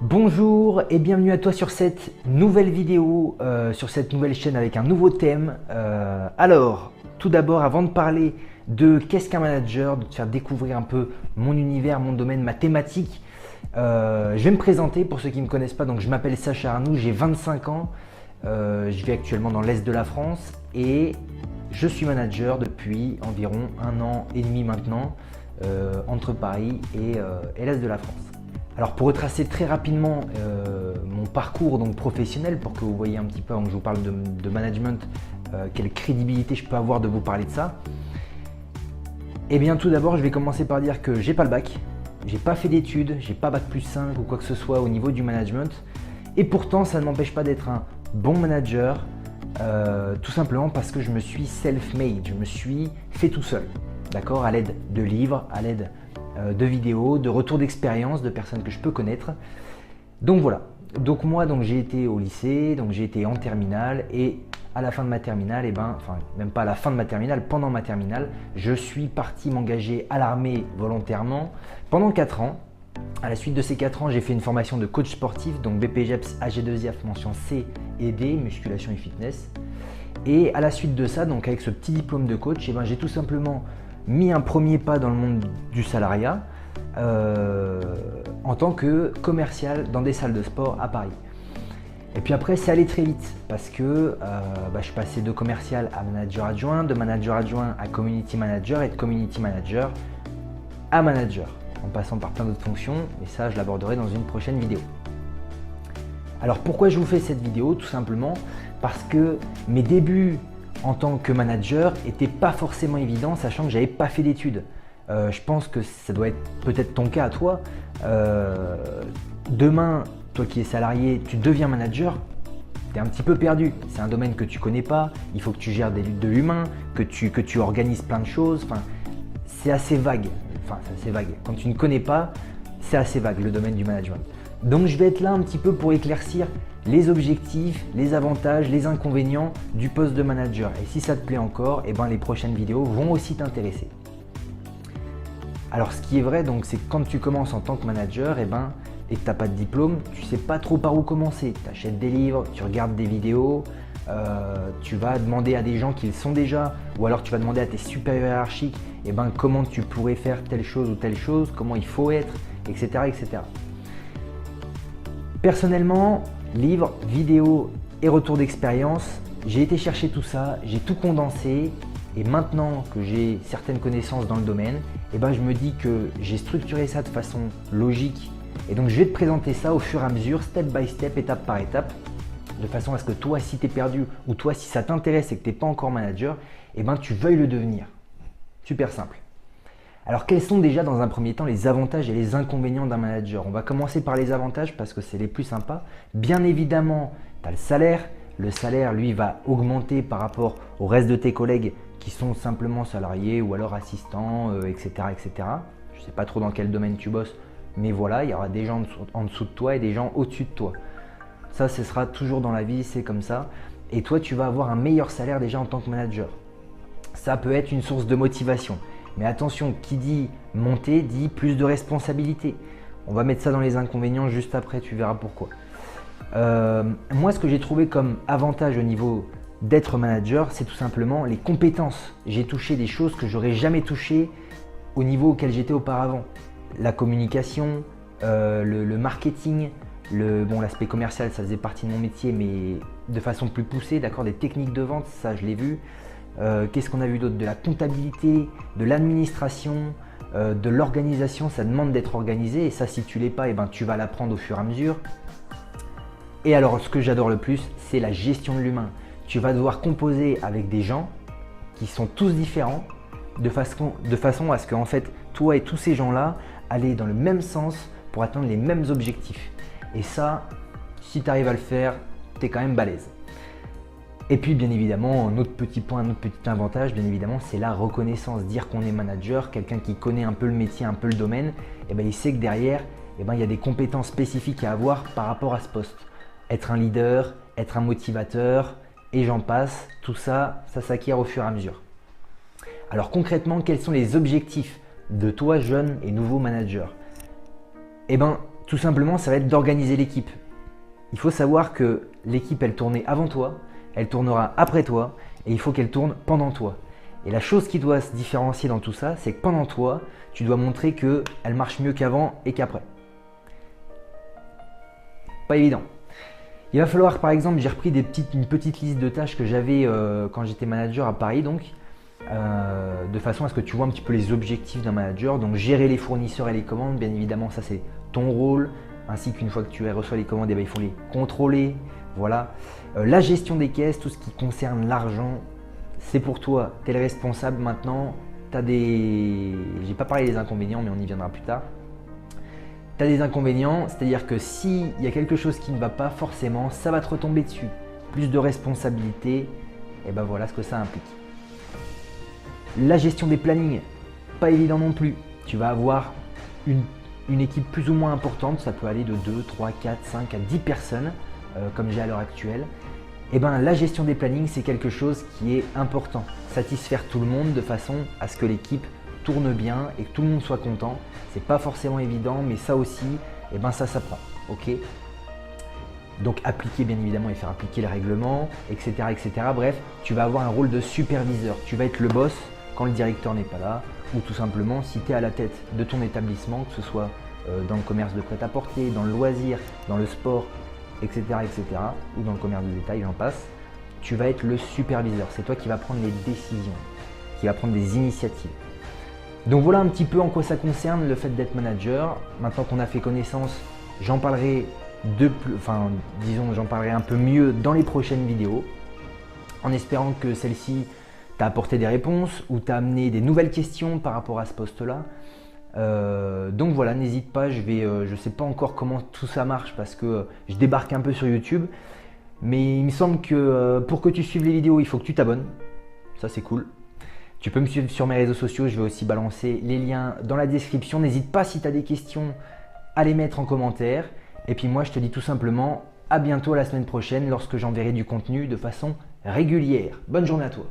Bonjour et bienvenue à toi sur cette nouvelle vidéo, sur cette nouvelle chaîne avec un nouveau thème. Alors, tout d'abord, avant de parler de qu'est-ce qu'un manager, de te faire découvrir un peu mon univers, mon domaine, ma thématique, je vais me présenter pour ceux qui ne me connaissent pas. Donc, je m'appelle Sacha Arnoux, j'ai 25 ans, je vis actuellement dans l'Est de la France et je suis manager depuis environ 1 an et demi maintenant entre Paris et l'Est de la France. Alors pour retracer très rapidement mon parcours donc professionnel, pour que vous voyez un petit peu, avant que je vous parle de management, quelle crédibilité je peux avoir de vous parler de ça. Eh bien tout d'abord, je vais commencer par dire que j'ai pas le bac, j'ai pas fait d'études, j'ai pas bac plus 5 ou quoi que ce soit au niveau du management. Et pourtant, ça ne m'empêche pas d'être un bon manager, tout simplement parce que je me suis self-made, je me suis fait tout seul, d'accord, à l'aide de livres, à l'aide de vidéos, de retours d'expérience de personnes que je peux connaître. Donc voilà, donc moi j'ai été au lycée, donc j'ai été en terminale et à la fin de ma terminale, enfin même pas à la fin de ma terminale, pendant ma terminale, je suis parti m'engager à l'armée volontairement pendant 4 ans. À la suite de ces 4 ans, j'ai fait une formation de coach sportif, donc BPJEPS AG2IAF mention C et D, musculation et fitness. Et à la suite de ça, donc avec ce petit diplôme de coach, j'ai tout simplement mis un premier pas dans le monde du salariat en tant que commercial dans des salles de sport à Paris. Et puis après, c'est allé très vite parce que je suis passé de commercial à manager adjoint, de manager adjoint à community manager et de community manager à manager, en passant par plein d'autres fonctions, mais ça je l'aborderai dans une prochaine vidéo. Alors pourquoi je vous fais cette vidéo? Tout simplement parce que mes débuts en tant que manager n'était pas forcément évident, sachant que j'avais pas fait d'études. Je pense que ça doit être peut-être ton cas à toi. Demain, toi qui es salarié, tu deviens manager, tu es un petit peu perdu. C'est un domaine que tu connais pas, il faut que tu gères de l'humain, que tu organises plein de choses. Enfin, c'est assez vague. Quand tu ne connais pas, c'est assez vague le domaine du management. Donc je vais être là un petit peu pour éclaircir les objectifs, les avantages, les inconvénients du poste de manager. Et si ça te plaît encore, les prochaines vidéos vont aussi t'intéresser. Alors ce qui est vrai, c'est que quand tu commences en tant que manager, et que tu n'as pas de diplôme, tu ne sais pas trop par où commencer. Tu achètes des livres, tu regardes des vidéos, tu vas demander à des gens qui le sont déjà, ou alors tu vas demander à tes supérieurs hiérarchiques comment tu pourrais faire telle chose ou telle chose, comment il faut être, etc. etc. Personnellement, livres, vidéos et retours d'expérience, j'ai été chercher tout ça, j'ai tout condensé et maintenant que j'ai certaines connaissances dans le domaine, je me dis que j'ai structuré ça de façon logique et donc je vais te présenter ça au fur et à mesure, step by step, étape par étape, de façon à ce que toi, si tu es perdu ou toi, si ça t'intéresse et que tu n'es pas encore manager, tu veuilles le devenir. Super simple. Alors quels sont déjà dans un premier temps les avantages et les inconvénients d'un manager? On va commencer par les avantages parce que c'est les plus sympas. Bien évidemment, tu as le salaire. Le salaire, lui, va augmenter par rapport au reste de tes collègues qui sont simplement salariés ou alors assistants, etc., etc. Je ne sais pas trop dans quel domaine tu bosses, mais voilà, il y aura des gens en dessous de toi et des gens au-dessus de toi. Ça, ce sera toujours dans la vie, c'est comme ça. Et toi, tu vas avoir un meilleur salaire déjà en tant que manager. Ça peut être une source de motivation. Mais attention, qui dit monter dit plus de responsabilité. On va mettre ça dans les inconvénients juste après, tu verras pourquoi. Moi, ce que j'ai trouvé comme avantage au niveau d'être manager, c'est tout simplement les compétences. J'ai touché des choses que j'aurais jamais touchées au niveau auquel j'étais auparavant. La communication, le marketing, l'aspect commercial, ça faisait partie de mon métier, mais de façon plus poussée, d'accord, des techniques de vente, ça je l'ai vu. Qu'est-ce qu'on a vu d'autre? De la comptabilité, de l'administration, de l'organisation. Ça demande d'être organisé et ça, si tu l'es pas, tu vas l'apprendre au fur et à mesure. Et alors, ce que j'adore le plus, c'est la gestion de l'humain. Tu vas devoir composer avec des gens qui sont tous différents de façon à ce que en fait, toi et tous ces gens-là allaient dans le même sens pour atteindre les mêmes objectifs. Et ça, si tu arrives à le faire, tu es quand même balèze. Et puis bien évidemment, un autre petit point, un autre petit avantage, bien évidemment, c'est la reconnaissance. Dire qu'on est manager, quelqu'un qui connaît un peu le métier, un peu le domaine, il sait que derrière, il y a des compétences spécifiques à avoir par rapport à ce poste. Être un leader, être un motivateur, et j'en passe, tout ça, ça s'acquiert au fur et à mesure. Alors concrètement, quels sont les objectifs de toi, jeune et nouveau manager? Tout simplement, ça va être d'organiser l'équipe. Il faut savoir que l'équipe, elle tournait avant toi, elle tournera après toi et il faut qu'elle tourne pendant toi. Et la chose qui doit se différencier dans tout ça, c'est que pendant toi, tu dois montrer qu'elle marche mieux qu'avant et qu'après. Pas évident. Il va falloir, par exemple, j'ai repris une petite liste de tâches que j'avais quand j'étais manager à Paris, donc, de façon à ce que tu vois un petit peu les objectifs d'un manager. Donc gérer les fournisseurs et les commandes, bien évidemment, ça c'est ton rôle, ainsi qu'une fois que tu reçois les commandes, il faut les contrôler. Voilà. La gestion des caisses, tout ce qui concerne l'argent, c'est pour toi, tu es le responsable maintenant. J'ai pas parlé des inconvénients, mais on y viendra plus tard. Tu as des inconvénients, c'est-à-dire que s'il y a quelque chose qui ne va pas, forcément, ça va te retomber dessus. Plus de responsabilité, et ben voilà ce que ça implique. La gestion des plannings, pas évident non plus. Tu vas avoir une équipe plus ou moins importante, ça peut aller de 2, 3, 4, 5 à 10 personnes, comme j'ai à l'heure actuelle. Et ben la gestion des plannings, c'est quelque chose qui est important. Satisfaire tout le monde de façon à ce que l'équipe tourne bien et que tout le monde soit content. C'est pas forcément évident, mais ça aussi, et ben ça s'apprend. Ok. Donc appliquer bien évidemment et faire appliquer les règlements, etc., etc. Bref, tu vas avoir un rôle de superviseur. Tu vas être le boss quand le directeur n'est pas là, ou tout simplement si tu es à la tête de ton établissement, que ce soit dans le commerce de prêt-à-porter, dans le loisir, dans le sport, etc., etc., ou dans le commerce de détail, j'en passe, tu vas être le superviseur. C'est toi qui vas prendre les décisions, qui va prendre des initiatives. Donc voilà un petit peu en quoi ça concerne le fait d'être manager. Maintenant qu'on a fait connaissance, j'en parlerai j'en parlerai un peu mieux dans les prochaines vidéos, en espérant que celle-ci t'a apporté des réponses ou t'a amené des nouvelles questions par rapport à ce poste-là. Donc voilà, n'hésite pas, je sais pas encore comment tout ça marche parce que je débarque un peu sur YouTube, mais il me semble que pour que tu suives les vidéos, il faut que tu t'abonnes. Ça c'est cool. Tu peux me suivre sur mes réseaux sociaux, je vais aussi balancer les liens dans la description. N'hésite pas si tu as des questions à les mettre en commentaire. Et puis moi je te dis tout simplement à bientôt la semaine prochaine lorsque j'enverrai du contenu de façon régulière. Bonne journée à toi.